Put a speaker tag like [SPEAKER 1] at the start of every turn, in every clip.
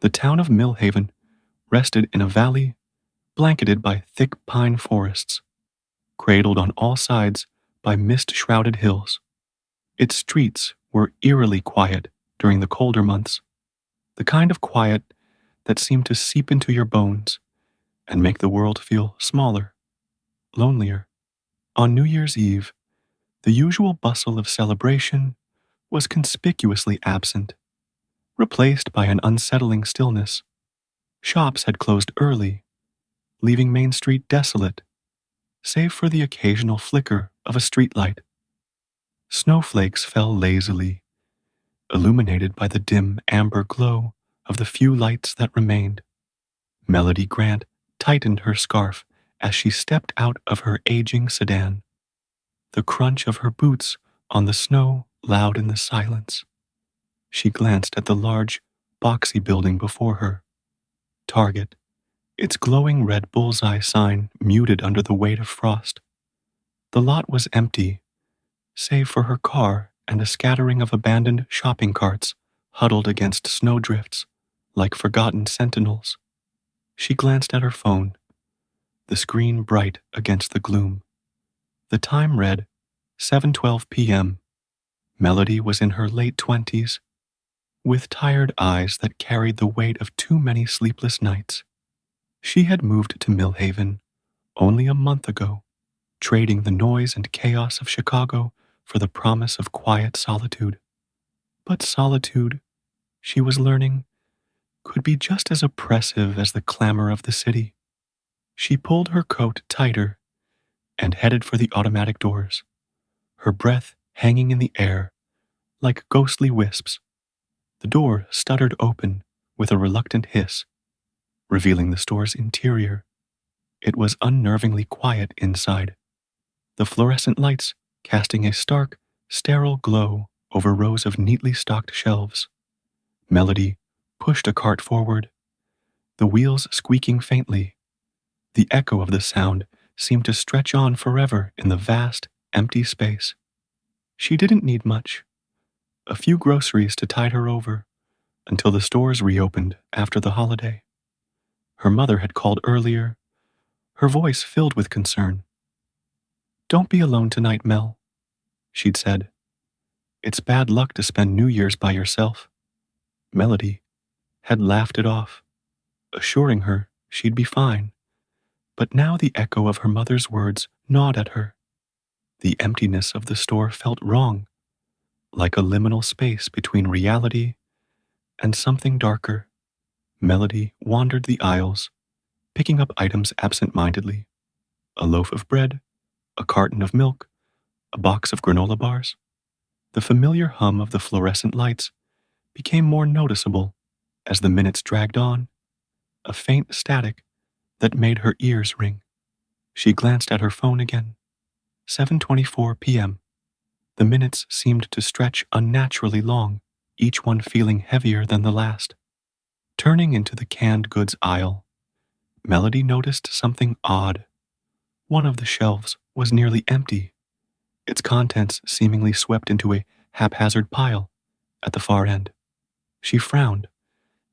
[SPEAKER 1] The town of Millhaven rested in a valley blanketed by thick pine forests, cradled on all sides by mist-shrouded hills. Its streets were eerily quiet during the colder months, the kind of quiet that seemed to seep into your bones and make the world feel smaller, lonelier. On New Year's Eve, the usual bustle of celebration was conspicuously absent, replaced by an unsettling stillness. Shops had closed early, leaving Main Street desolate, save for the occasional flicker of a streetlight. Snowflakes fell lazily, illuminated by the dim amber glow of the few lights that remained. Melody Grant tightened her scarf as she stepped out of her aging sedan, the crunch of her boots on the snow loud in the silence. She glanced at the large, boxy building before her. Target, its glowing red bullseye sign muted under the weight of frost. The lot was empty, save for her car and a scattering of abandoned shopping carts huddled against snowdrifts like forgotten sentinels. She glanced at her phone, the screen bright against the gloom. The time read 7:12 p.m. Melody was in her late 20s, with tired eyes that carried the weight of too many sleepless nights. She had moved to Millhaven only a month ago, trading the noise and chaos of Chicago for the promise of quiet solitude. But solitude, she was learning, could be just as oppressive as the clamor of the city. She pulled her coat tighter and headed for the automatic doors, her breath hanging in the air like ghostly wisps. The door stuttered open with a reluctant hiss, revealing the store's interior. It was unnervingly quiet inside, the fluorescent lights casting a stark, sterile glow over rows of neatly stocked shelves. Melody pushed a cart forward, the wheels squeaking faintly. The echo of the sound seemed to stretch on forever in the vast, empty space. She didn't need much, a few groceries to tide her over until the stores reopened after the holiday. Her mother had called earlier, her voice filled with concern. "Don't be alone tonight, Mel," she'd said. "It's bad luck to spend New Year's by yourself." Melody had laughed it off, assuring her she'd be fine. But now the echo of her mother's words gnawed at her. The emptiness of the store felt wrong, like a liminal space between reality and something darker. Melody wandered the aisles, picking up items absent-mindedly. A loaf of bread, a carton of milk, a box of granola bars. The familiar hum of the fluorescent lights became more noticeable as the minutes dragged on, a faint static that made her ears ring. She glanced at her phone again. 7:24 p.m. The minutes seemed to stretch unnaturally long, each one feeling heavier than the last. Turning into the canned goods aisle, Melody noticed something odd. One of the shelves was nearly empty, its contents seemingly swept into a haphazard pile at the far end. She frowned,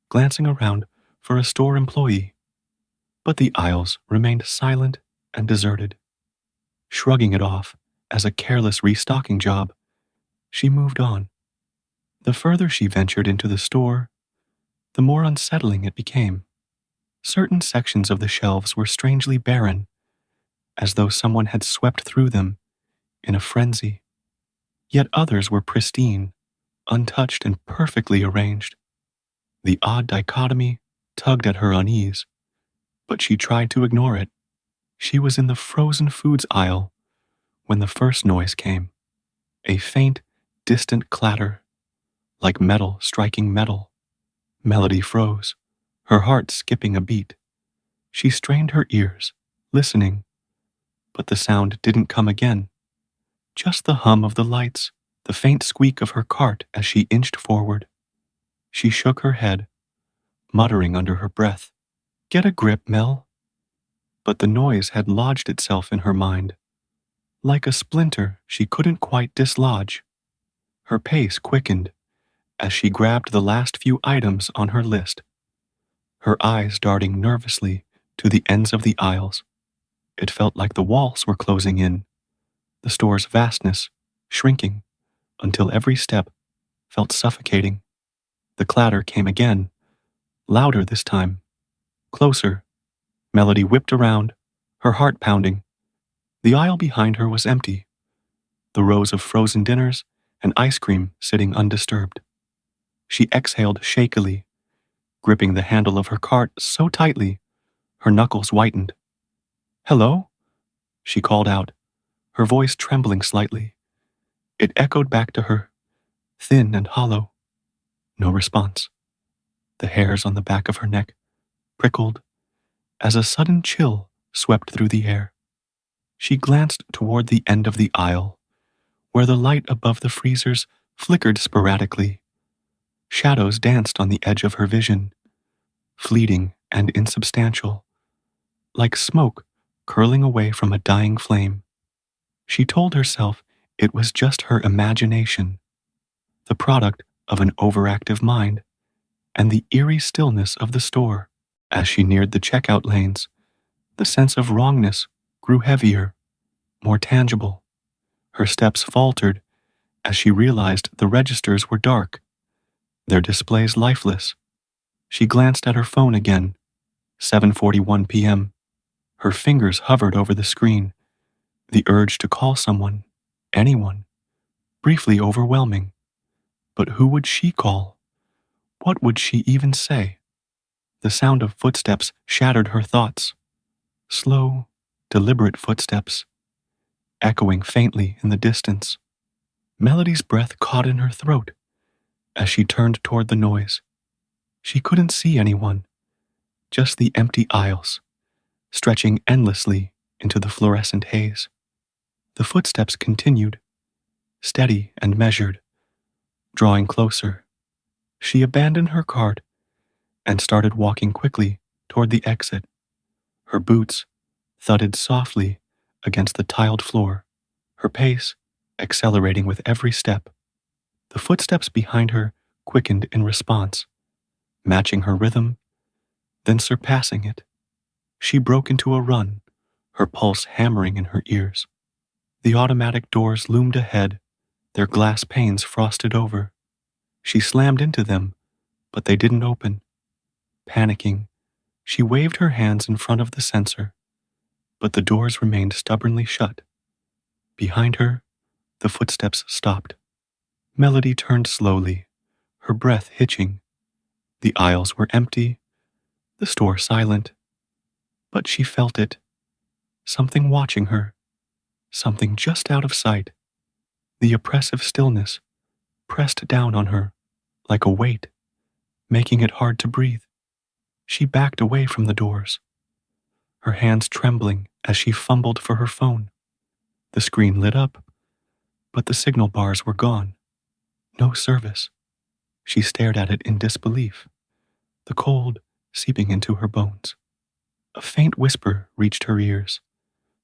[SPEAKER 1] glancing around for a store employee, but the aisles remained silent and deserted. Shrugging it off as a careless restocking job, she moved on. The further she ventured into the store, the more unsettling it became. Certain sections of the shelves were strangely barren, as though someone had swept through them in a frenzy. Yet others were pristine, untouched and perfectly arranged. The odd dichotomy tugged at her unease, but she tried to ignore it. She was in the frozen foods aisle when the first noise came, a faint, distant clatter, like metal striking metal. Melody froze, her heart skipping a beat. She strained her ears, listening, but the sound didn't come again. Just the hum of the lights, the faint squeak of her cart as she inched forward. She shook her head, muttering under her breath, "Get a grip, Mel." But the noise had lodged itself in her mind. Like a splinter she couldn't quite dislodge. Her pace quickened as she grabbed the last few items on her list. her eyes darting nervously to the ends of the aisles. It felt like the walls were closing in, the store's vastness shrinking until every step felt suffocating. The clatter came again, louder this time, closer. Melody whipped around, her heart pounding. The aisle behind her was empty, the rows of frozen dinners and ice cream sitting undisturbed. She exhaled shakily, gripping the handle of her cart so tightly her knuckles whitened. "Hello?" she called out, her voice trembling slightly. It echoed back to her, thin and hollow. No response. The hairs on the back of her neck prickled as a sudden chill swept through the air. She glanced toward the end of the aisle, where the light above the freezers flickered sporadically. Shadows danced on the edge of her vision, fleeting and insubstantial, like smoke curling away from a dying flame. She told herself it was just her imagination, the product of an overactive mind, and the eerie stillness of the store. As she neared the checkout lanes, the sense of wrongness grew heavier, more tangible. Her steps faltered as she realized the registers were dark, their displays lifeless. She glanced at her phone again, 7:41 p.m. Her fingers hovered over the screen, the urge to call someone, anyone, briefly overwhelming. But who would she call? What would she even say? The sound of footsteps shattered her thoughts. Slow, deliberate footsteps, echoing faintly in the distance. Melody's breath caught in her throat as she turned toward the noise. She couldn't see anyone, just the empty aisles, stretching endlessly into the fluorescent haze. The footsteps continued, steady and measured, drawing closer. She abandoned her cart and started walking quickly toward the exit. Her boots thudded softly against the tiled floor, her pace accelerating with every step. The footsteps behind her quickened in response, matching her rhythm, then surpassing it. She broke into a run, her pulse hammering in her ears. The automatic doors loomed ahead, their glass panes frosted over. She slammed into them, but they didn't open. Panicking, she waved her hands in front of the sensor, but the doors remained stubbornly shut. Behind her, the footsteps stopped. Melody turned slowly, her breath hitching. The aisles were empty, the store silent, but she felt it. Something watching her, something just out of sight. The oppressive stillness pressed down on her like a weight, making it hard to breathe. She backed away from the doors, her hands trembling as she fumbled for her phone. The screen lit up, but the signal bars were gone. No service. She stared at it in disbelief, the cold seeping into her bones. A faint whisper reached her ears,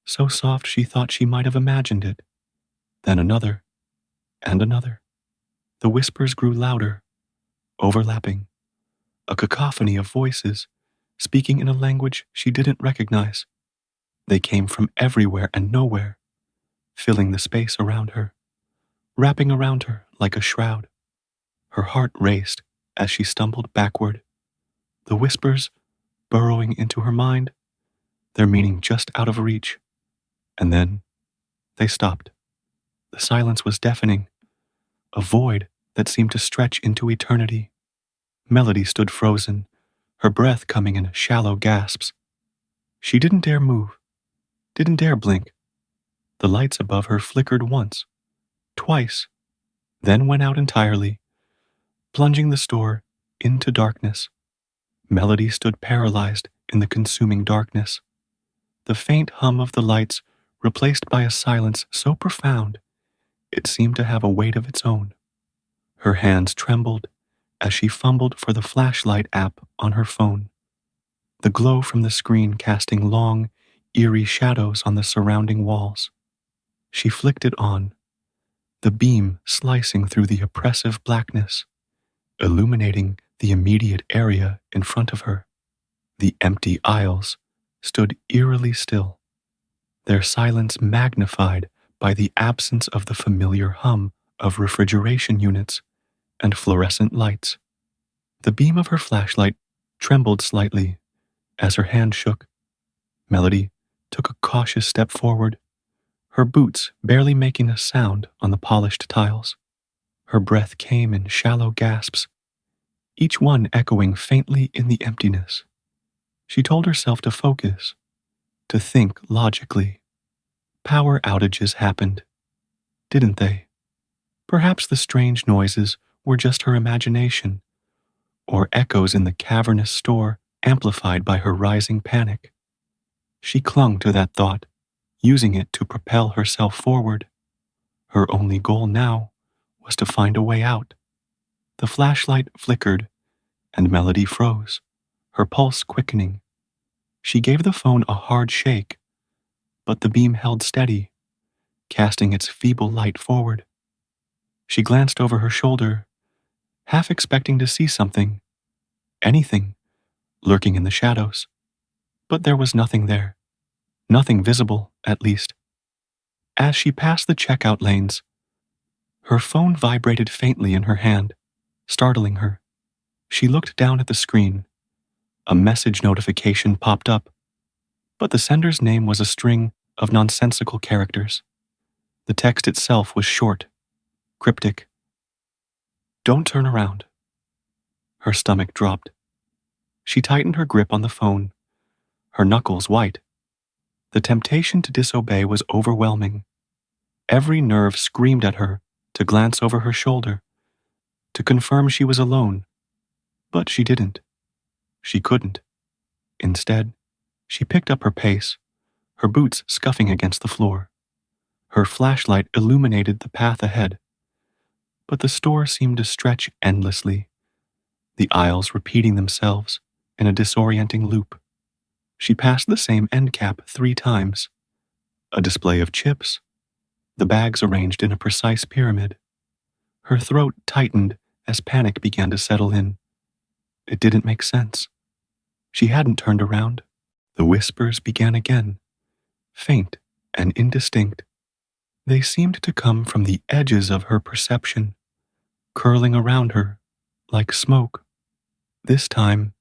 [SPEAKER 1] so soft she thought she might have imagined it. Then another, and another. The whispers grew louder, overlapping, a cacophony of voices speaking in a language she didn't recognize. They came from everywhere and nowhere, filling the space around her, wrapping around her like a shroud. Her heart raced as she stumbled backward, the whispers burrowing into her mind, their meaning just out of reach. And then they stopped. The silence was deafening, a void that seemed to stretch into eternity. Melody stood frozen, her breath coming in shallow gasps. She didn't dare move, didn't dare blink. The lights above her flickered once, twice, then went out entirely, plunging the store into darkness. Melody stood paralyzed in the consuming darkness, the faint hum of the lights replaced by a silence so profound it seemed to have a weight of its own. Her hands trembled as she fumbled for the flashlight app on her phone, the glow from the screen casting long, eerie shadows on the surrounding walls. She flicked it on, the beam slicing through the oppressive blackness, illuminating the immediate area in front of her. The empty aisles stood eerily still, their silence magnified by the absence of the familiar hum of refrigeration units and fluorescent lights. The beam of her flashlight trembled slightly as her hand shook. Melody took a cautious step forward, her boots barely making a sound on the polished tiles. Her breath came in shallow gasps, each one echoing faintly in the emptiness. She told herself to focus, to think logically. Power outages happened, didn't they? Perhaps the strange noises were just her imagination, or echoes in the cavernous store amplified by her rising panic. She clung to that thought, using it to propel herself forward. Her only goal now was to find a way out. The flashlight flickered, and Melody froze, her pulse quickening. She gave the phone a hard shake, but the beam held steady, casting its feeble light forward. She glanced over her shoulder, half expecting to see something, anything, lurking in the shadows. But there was nothing there. Nothing visible, at least. As she passed the checkout lanes, her phone vibrated faintly in her hand, startling her. She looked down at the screen. A message notification popped up, but the sender's name was a string of nonsensical characters. The text itself was short, cryptic. "Don't turn around." Her stomach dropped. She tightened her grip on the phone, her knuckles white. The temptation to disobey was overwhelming. Every nerve screamed at her to glance over her shoulder, to confirm she was alone. But she didn't. She couldn't. Instead, she picked up her pace, her boots scuffing against the floor. Her flashlight illuminated the path ahead, but the store seemed to stretch endlessly, the aisles repeating themselves in a disorienting loop. She passed the same end cap 3 times, a display of chips, the bags arranged in a precise pyramid. Her throat tightened as panic began to settle in. It didn't make sense. She hadn't turned around. The whispers began again, faint and indistinct. They seemed to come from the edges of her perception, curling around her like smoke. This time,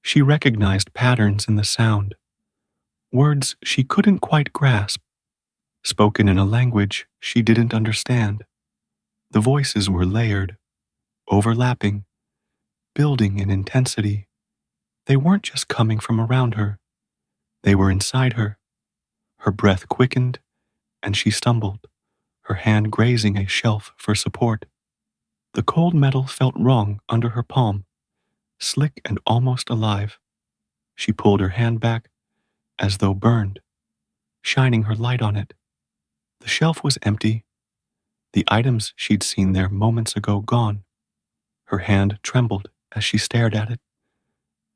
[SPEAKER 1] she recognized patterns in the sound, words she couldn't quite grasp, spoken in a language she didn't understand. The voices were layered, overlapping, building in intensity. They weren't just coming from around her. They were inside her. Her breath quickened, and she stumbled, her hand grazing a shelf for support. The cold metal felt wrong under her palm, slick and almost alive. She pulled her hand back, as though burned, shining her light on it. The shelf was empty, the items she'd seen there moments ago gone. Her hand trembled as she stared at it,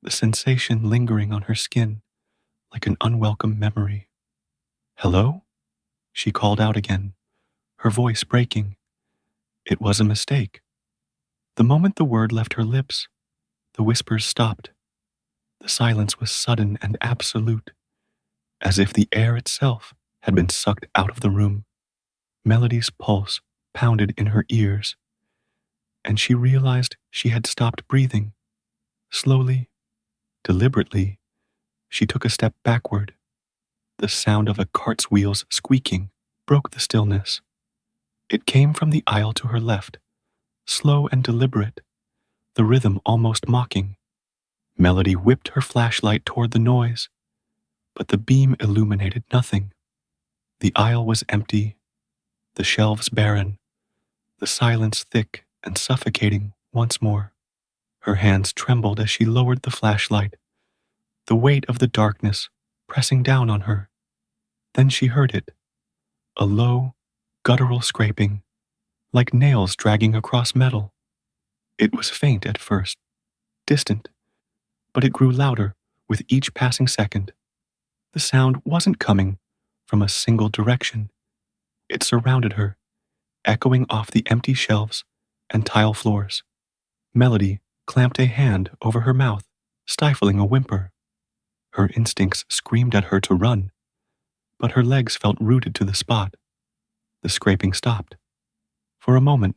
[SPEAKER 1] the sensation lingering on her skin like an unwelcome memory. "Hello?" She called out again, her voice breaking. It was a mistake. The moment the word left her lips, the whispers stopped. The silence was sudden and absolute, as if the air itself had been sucked out of the room. Melody's pulse pounded in her ears, and she realized she had stopped breathing. Slowly, deliberately, she took a step backward. The sound of a cart's wheels squeaking broke the stillness. It came from the aisle to her left, slow and deliberate, the rhythm almost mocking. Melody whipped her flashlight toward the noise, but the beam illuminated nothing. The aisle was empty, the shelves barren, the silence thick and suffocating once more. Her hands trembled as she lowered the flashlight, the weight of the darkness pressing down on her. Then she heard it, a low, guttural scraping, like nails dragging across metal. It was faint at first, distant, but it grew louder with each passing second. The sound wasn't coming from a single direction. It surrounded her, echoing off the empty shelves and tile floors. Melody clamped a hand over her mouth, stifling a whimper. Her instincts screamed at her to run, but her legs felt rooted to the spot. The scraping stopped. For a moment,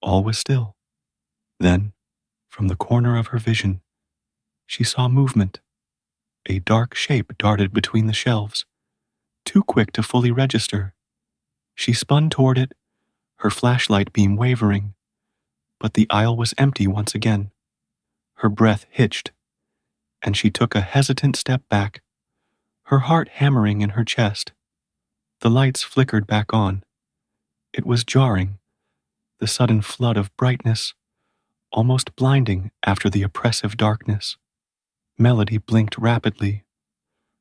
[SPEAKER 1] all was still. Then, from the corner of her vision, she saw movement. A dark shape darted between the shelves, too quick to fully register. She spun toward it, her flashlight beam wavering, but the aisle was empty once again. Her breath hitched, and she took a hesitant step back, her heart hammering in her chest. The lights flickered back on. It was jarring, the sudden flood of brightness, almost blinding after the oppressive darkness. Melody blinked rapidly,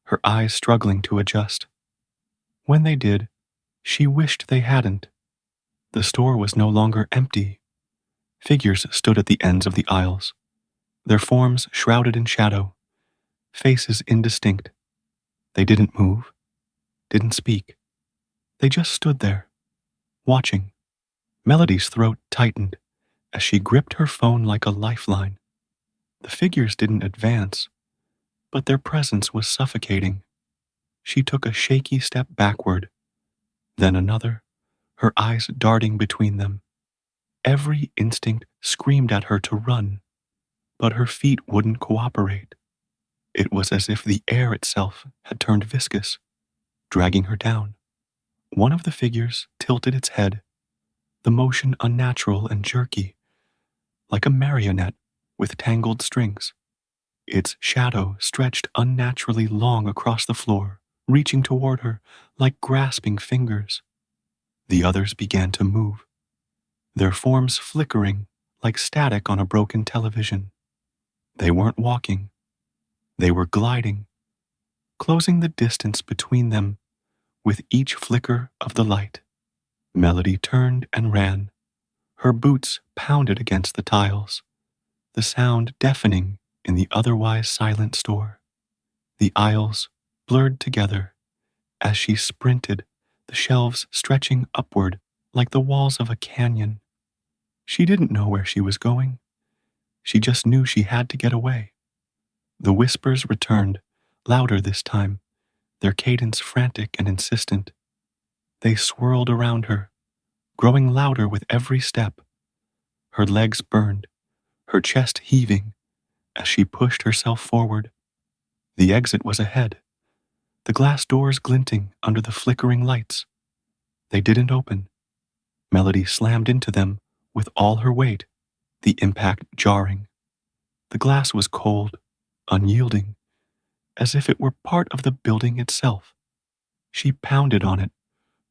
[SPEAKER 1] her eyes struggling to adjust. When they did, she wished they hadn't. The store was no longer empty. Figures stood at the ends of the aisles, their forms shrouded in shadow, faces indistinct. They didn't move, didn't speak. They just stood there, watching. Melody's throat tightened as she gripped her phone like a lifeline. The figures didn't advance, but their presence was suffocating. She took a shaky step backward, then another, her eyes darting between them. Every instinct screamed at her to run, but her feet wouldn't cooperate. It was as if the air itself had turned viscous, dragging her down. One of the figures tilted its head, the motion unnatural and jerky, like a marionette with tangled strings. Its shadow stretched unnaturally long across the floor, reaching toward her like grasping fingers. The others began to move, their forms flickering like static on a broken television. They weren't walking. They were gliding, closing the distance between them with each flicker of the light. Melody turned and ran. Her boots pounded against the tiles, the sound deafening in the otherwise silent store. The aisles blurred together as she sprinted, the shelves stretching upward like the walls of a canyon. She didn't know where she was going. She just knew she had to get away. The whispers returned, louder this time, their cadence frantic and insistent. They swirled around her, growing louder with every step. Her legs burned, her chest heaving as she pushed herself forward. The exit was ahead, the glass doors glinting under the flickering lights. They didn't open. Melody slammed into them with all her weight, the impact jarring. The glass was cold, unyielding, as if it were part of the building itself. She pounded on it,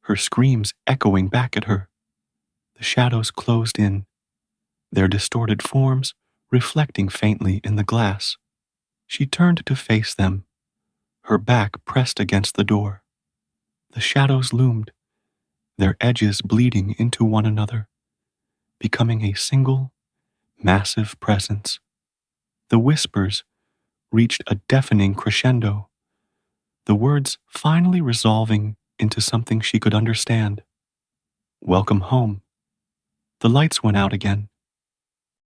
[SPEAKER 1] her screams echoing back at her. The shadows closed in, their distorted forms reflecting faintly in the glass. She turned to face them, her back pressed against the door. The shadows loomed, their edges bleeding into one another, becoming a single, massive presence. The whispers reached a deafening crescendo, the words finally resolving into something she could understand. Welcome home. The lights went out again,